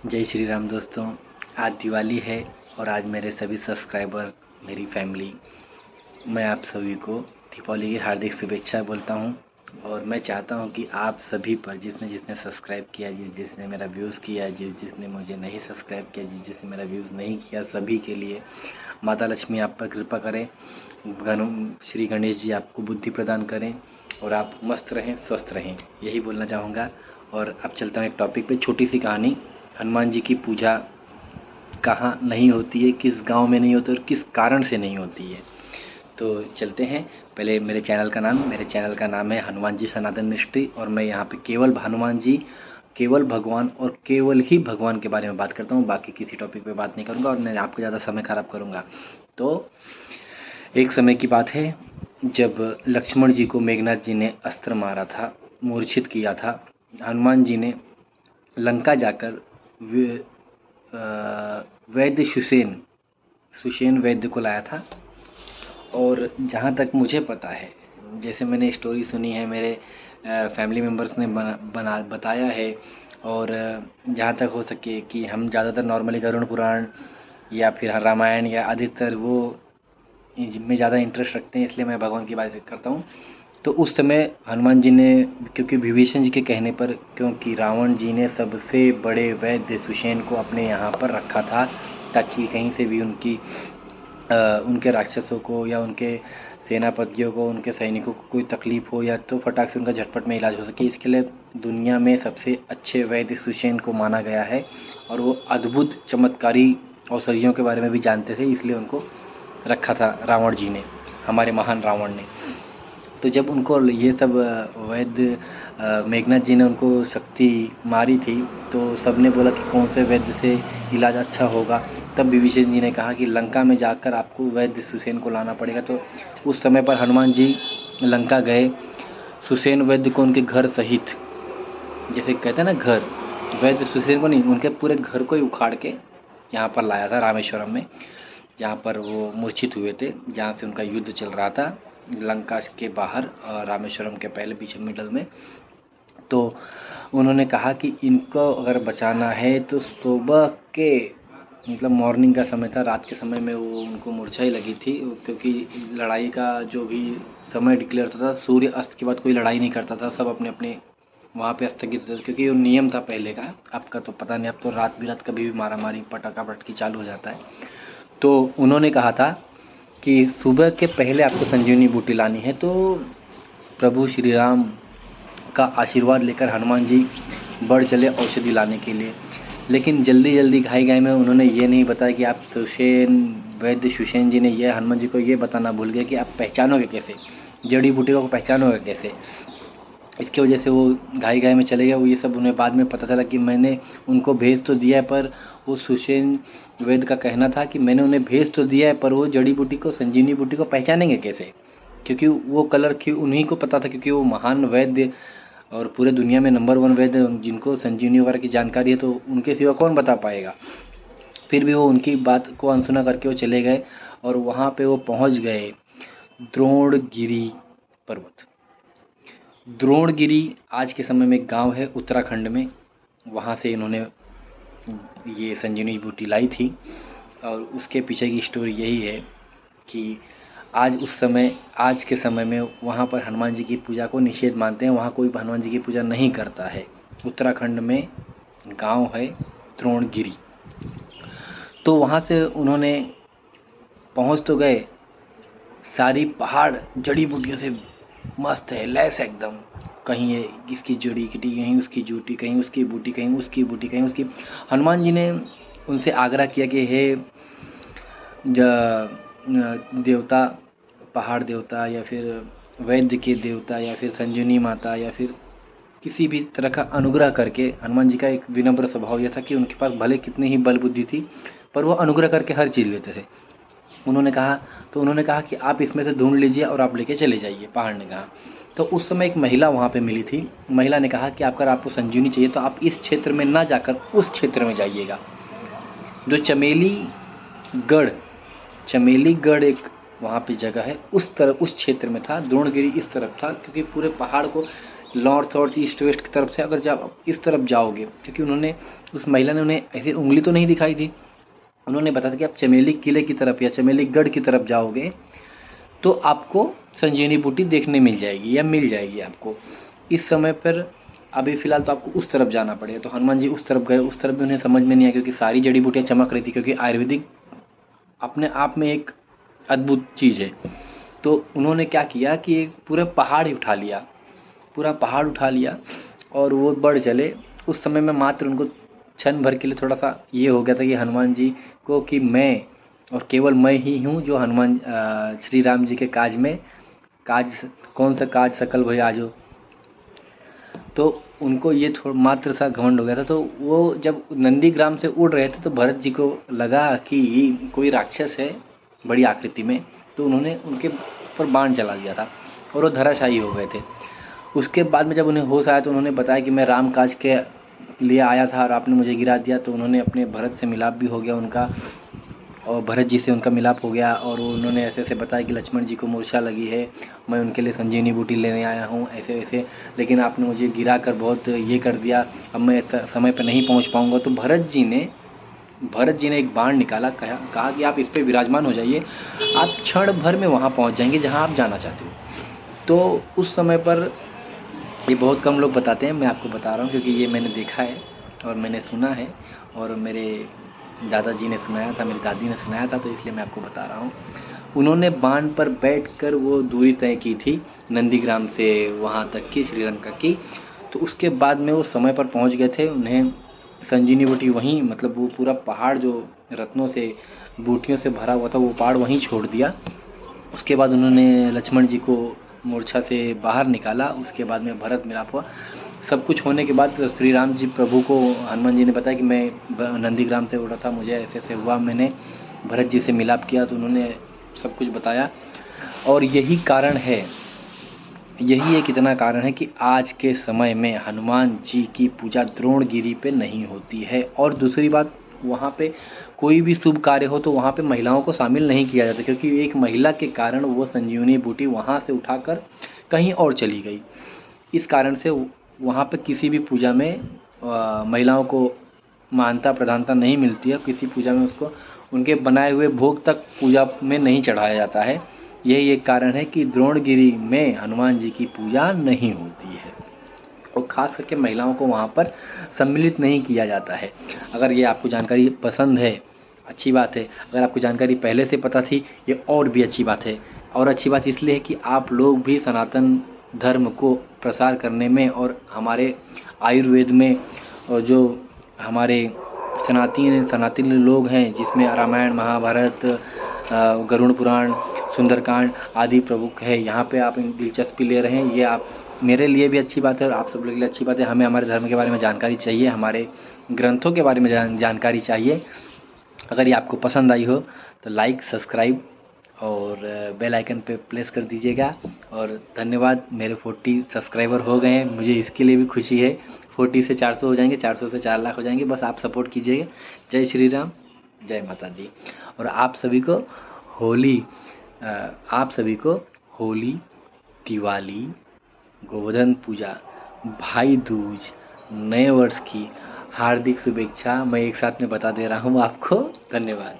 जय श्री राम दोस्तों। आज दिवाली है और आज मेरे सभी सब्सक्राइबर, मेरी फैमिली, मैं आप सभी को दीपावली की हार्दिक शुभेच्छा बोलता हूं। और मैं चाहता हूं कि आप सभी पर जिसने जिसने सब्सक्राइब किया, जिसने मेरा व्यूज़ किया, जिसने मुझे नहीं सब्सक्राइब किया, जिसने मेरा व्यूज़ नहीं किया, सभी के लिए माता लक्ष्मी आप पर कृपा करें। श्री गणेश जी आपको बुद्धि प्रदान करें और आप मस्त रहें, स्वस्थ रहें, यही बोलना चाहूँगा। और अब चलता हूँ एक टॉपिक पे, छोटी सी कहानी। हनुमान जी की पूजा कहाँ नहीं होती है, किस गांव में नहीं होती और किस कारण से नहीं होती है, तो चलते हैं। पहले मेरे चैनल का नाम है हनुमान जी सनातन मिस्ट्री, और मैं यहाँ पे केवल हनुमान जी, केवल भगवान और केवल ही भगवान के बारे में बात करता हूँ। बाकी किसी टॉपिक पे बात नहीं करूँगा और मैं आपको ज़्यादा समय ख़राब करूँगा। तो एक समय की बात है जब लक्ष्मण जी को मेघनाथ जी ने अस्त्र मारा था, मूर्छित किया था। हनुमान जी ने लंका जाकर वैद्य सुषेण वैद्य को लाया था। और जहाँ तक मुझे पता है, जैसे मैंने स्टोरी सुनी है, मेरे फैमिली मेम्बर्स ने बताया है, और जहाँ तक हो सके कि हम ज़्यादातर नॉर्मली गरुड़ पुराण या फिर रामायण या अधिकतर वो में ज़्यादा इंटरेस्ट रखते हैं, इसलिए मैं भगवान की बात करता हूँ। तो उस समय हनुमान जी ने, क्योंकि विभीषण जी के कहने पर, क्योंकि रावण जी ने सबसे बड़े वैद्य सुषेण को अपने यहाँ पर रखा था ताकि कहीं से भी उनके राक्षसों को या उनके सेनापतियों को, उनके सैनिकों को कोई तकलीफ़ हो या तो फटाक से उनका झटपट में इलाज हो सके। इसके लिए दुनिया में सबसे अच्छे वैद्य सुषेण को माना गया है, और वो अद्भुत चमत्कारी औषधियों के बारे में भी जानते थे, इसलिए उनको रखा था रावण जी ने, हमारे महान रावण ने। तो जब उनको ये सब वैद्य मेघनाथ जी ने उनको शक्ति मारी थी, तो सबने बोला कि कौन से वैद्य से इलाज अच्छा होगा। तब विभीषण जी ने कहा कि लंका में जाकर आपको वैद्य सुषेण को लाना पड़ेगा। तो उस समय पर हनुमान जी लंका गए, सुषेण वैद्य को उनके घर सहित, जैसे कहते हैं ना घर, वैद्य सुषेण को नहीं, उनके पूरे घर को ही उखाड़ के यहाँ पर लाया था रामेश्वरम में, जहाँ पर वो मूर्छित हुए थे, जहाँ से उनका युद्ध चल रहा था लंका के बाहर और रामेश्वरम के पहले पीछे मिडल में। तो उन्होंने कहा कि इनको अगर बचाना है तो सुबह के, मतलब मॉर्निंग का समय था, रात के समय में वो उनको मूर्छा ही लगी थी, क्योंकि लड़ाई का जो भी समय डिक्लेयर होता था, सूर्य अस्त के बाद कोई लड़ाई नहीं करता था, सब अपने अपने वहाँ पे स्थगित होता था, क्योंकि वो नियम था पहले का। आपका तो पता नहीं, अब तो रात बिरात कभी भी मारा मारी पटाखा पटकी चालू हो जाता है। तो उन्होंने कहा था कि सुबह के पहले आपको संजीवनी बूटी लानी है। तो प्रभु श्री राम का आशीर्वाद लेकर हनुमान जी बढ़ चले औषधि लाने के लिए, लेकिन जल्दी जल्दी घाई घाई में उन्होंने ये नहीं बताया कि आप वैद्य सुषेण जी ने ये हनुमान जी को ये बताना भूल गए कि आप पहचानोगे कैसे, जड़ी बूटियों को पहचानोगे कैसे। इसकी वजह से वो घाई घाई में चले गए। वो ये सब उन्हें बाद में पता चला कि मैंने उनको भेज तो दिया है, पर वो सुषेण वैद्य का कहना था कि मैंने उन्हें भेज तो दिया है, पर वो जड़ी बूटी को, संजीवनी बूटी को पहचानेंगे कैसे, क्योंकि वो कलर की उन्हीं को पता था, क्योंकि वो महान वैद्य और पूरे दुनिया में नंबर 1 वैद्य, जिनको संजीवनी वगैरह की जानकारी है, तो उनके सिवा कौन बता पाएगा। फिर भी वो उनकी बात को अनसुना करके वो चले गए, और वहाँ पे वो पहुँच गए द्रोणगिरी पर्वत। द्रोणगिरी आज के समय में एक गांव है उत्तराखंड में, वहाँ से इन्होंने ये संजीवनी बूटी लाई थी। और उसके पीछे की स्टोरी यही है कि आज के समय में वहाँ पर हनुमान जी की पूजा को निषेध मानते हैं, वहाँ कोई हनुमान जी की पूजा नहीं करता है। उत्तराखंड में गांव है द्रोणगिरी। तो वहाँ से उन्होंने पहुँच तो गए, सारी पहाड़ जड़ी बूटियों से मस्त है, लैस है एकदम, कहीं ये इसकी जड़ी किटी, कहीं उसकी जूटी, कहीं उसकी बूटी, कहीं उसकी बूटी, कहीं उसकी। हनुमान जी ने उनसे आग्रह किया कि हे देवता, पहाड़ देवता या फिर वैद्य के देवता या फिर संजीवनी माता या फिर किसी भी तरह का अनुग्रह करके। हनुमान जी का एक विनम्र स्वभाव यह था कि उनके पास भले कितनी ही बल बुद्धि थी, पर वो अनुग्रह करके हर चीज़ लेते थे। उन्होंने कहा कि आप इसमें से ढूंढ लीजिए और आप लेके चले जाइए, पहाड़ ने कहा। तो उस समय एक महिला वहाँ पे मिली थी। महिला ने कहा कि अगर आपको संजीवनी चाहिए तो आप इस क्षेत्र में ना जाकर उस क्षेत्र में जाइएगा, जो चमेलीगढ़ एक वहाँ पे जगह है, उस क्षेत्र में था। द्रोणगिरी इस तरफ था, क्योंकि पूरे पहाड़ को नॉर्थ साउथ ईस्ट वेस्ट की तरफ से अगर जब आप इस तरफ जाओगे, क्योंकि उन्होंने उस महिला ने उन्हें ऐसे उंगली तो नहीं दिखाई थी, उन्होंने बताया था कि आप चमेली किले की तरफ या चमेली गढ़ की तरफ जाओगे तो आपको संजीवनी बूटी देखने मिल जाएगी या मिल जाएगी आपको। इस समय पर अभी फ़िलहाल तो आपको उस तरफ जाना पड़ेगा। तो हनुमान जी उस तरफ गए, उस तरफ भी उन्हें समझ में नहीं आया क्योंकि सारी जड़ी बूटियाँ चमक रही थी, क्योंकि आयुर्वेदिक अपने आप में एक अद्भुत चीज़ है। तो उन्होंने क्या किया कि एक पूरा पहाड़ ही उठा लिया, पूरा पहाड़ उठा लिया और वो बढ़ चले। उस समय में मात्र उनको क्षण भर के लिए थोड़ा सा ये हो गया था कि हनुमान जी को कि मैं और केवल मैं ही हूँ जो हनुमान श्री राम जी के काज में कौन सा काज सकल भय आजो। तो उनको ये थोड़ा मात्र सा घमंड हो गया था। तो वो जब नंदीग्राम से उड़ रहे थे तो भरत जी को लगा कि कोई राक्षस है बड़ी आकृति में, तो उन्होंने उनके ऊपर बाण चला दिया था और वो धराशायी हो गए थे। उसके बाद में जब उन्हें होश आया तो उन्होंने बताया कि मैं राम काज के लिए आया था और आपने मुझे गिरा दिया। तो उन्होंने अपने भरत से मिलाप भी हो गया उनका, और भरत जी से उनका मिलाप हो गया और उन्होंने ऐसे ऐसे बताया कि लक्ष्मण जी को मूर्छा लगी है, मैं उनके लिए संजीवनी बूटी लेने आया हूँ ऐसे वैसे, लेकिन आपने मुझे गिरा कर बहुत ये कर दिया, अब मैं समय पर नहीं पहुँच पाऊँगा। तो भरत जी ने एक बाण निकाला, कहा कि आप इस पर विराजमान हो जाइए, आप क्षण भर में वहाँ पहुँच जाएंगे जहाँ आप जाना चाहते हो। तो उस समय पर ये बहुत कम लोग बताते हैं, मैं आपको बता रहा हूँ क्योंकि ये मैंने देखा है और मैंने सुना है और मेरे दादाजी ने सुनाया था, मेरी दादी ने सुनाया था, तो इसलिए मैं आपको बता रहा हूँ। उन्होंने बाण पर बैठकर वो दूरी तय की थी नंदीग्राम से वहाँ तक की, श्रीलंका की। तो उसके बाद में वो समय पर पहुँच गए थे। उन्हें संजीवनी बूटी वहीं, मतलब वो पूरा पहाड़ जो रत्नों से बूटियों से भरा हुआ था वो पहाड़ वहीं छोड़ दिया। उसके बाद उन्होंने लक्ष्मण जी को मूर्छा से बाहर निकाला। उसके बाद में भरत मिलाप हुआ। सब कुछ होने के बाद श्री राम जी प्रभु को हनुमान जी ने बताया कि मैं नंदीग्राम से उड़ा था, मुझे ऐसे ऐसे हुआ, मैंने भरत जी से मिलाप किया। तो उन्होंने सब कुछ बताया और यही एक इतना कारण है कि आज के समय में हनुमान जी की पूजा द्रोणगिरी पे नहीं होती है। और दूसरी बात, वहाँ पे कोई भी शुभ कार्य हो तो वहाँ पे महिलाओं को शामिल नहीं किया जाता, क्योंकि एक महिला के कारण वो संजीवनी बूटी वहाँ से उठाकर कहीं और चली गई। इस कारण से वहाँ पे किसी भी पूजा में महिलाओं को मान्यता प्रधानता नहीं मिलती है। किसी पूजा में उसको उनके बनाए हुए भोग तक पूजा में नहीं चढ़ाया जाता है। यही एक कारण है कि द्रोणगिरी में हनुमान जी की पूजा नहीं होती है और ख़ास करके महिलाओं को वहाँ पर सम्मिलित नहीं किया जाता है। अगर ये आपको जानकारी पसंद है, अच्छी बात है। अगर आपको जानकारी पहले से पता थी, ये और भी अच्छी बात है। और अच्छी बात इसलिए है कि आप लोग भी सनातन धर्म को प्रसार करने में और हमारे आयुर्वेद में, और जो हमारे सनातनी लोग हैं जिसमें रामायण, महाभारत, गरुड़ पुराण, सुंदरकांड आदि प्रमुख है, यहाँ पे आप दिलचस्पी ले रहे हैं, ये आप मेरे लिए भी अच्छी बात है और आप सब लोगों के लिए अच्छी बात है। हमें हमारे धर्म के बारे में जानकारी चाहिए, हमारे ग्रंथों के बारे में जानकारी चाहिए। अगर ये आपको पसंद आई हो तो लाइक, सब्सक्राइब और बेल आइकन पे प्रेस कर दीजिएगा। और धन्यवाद, मेरे 40 सब्सक्राइबर हो गए हैं, मुझे इसके लिए भी खुशी है। 40 से 400 हो जाएंगे, 400 से 4 लाख हो जाएंगे, बस आप सपोर्ट कीजिएगा। जय श्री राम, जय माता दी। और आप सभी को होली, दिवाली, गोवर्धन पूजा, भाई दूज, नए वर्ष की हार्दिक शुभेच्छा मैं एक साथ में बता दे रहा हूँ आपको। धन्यवाद।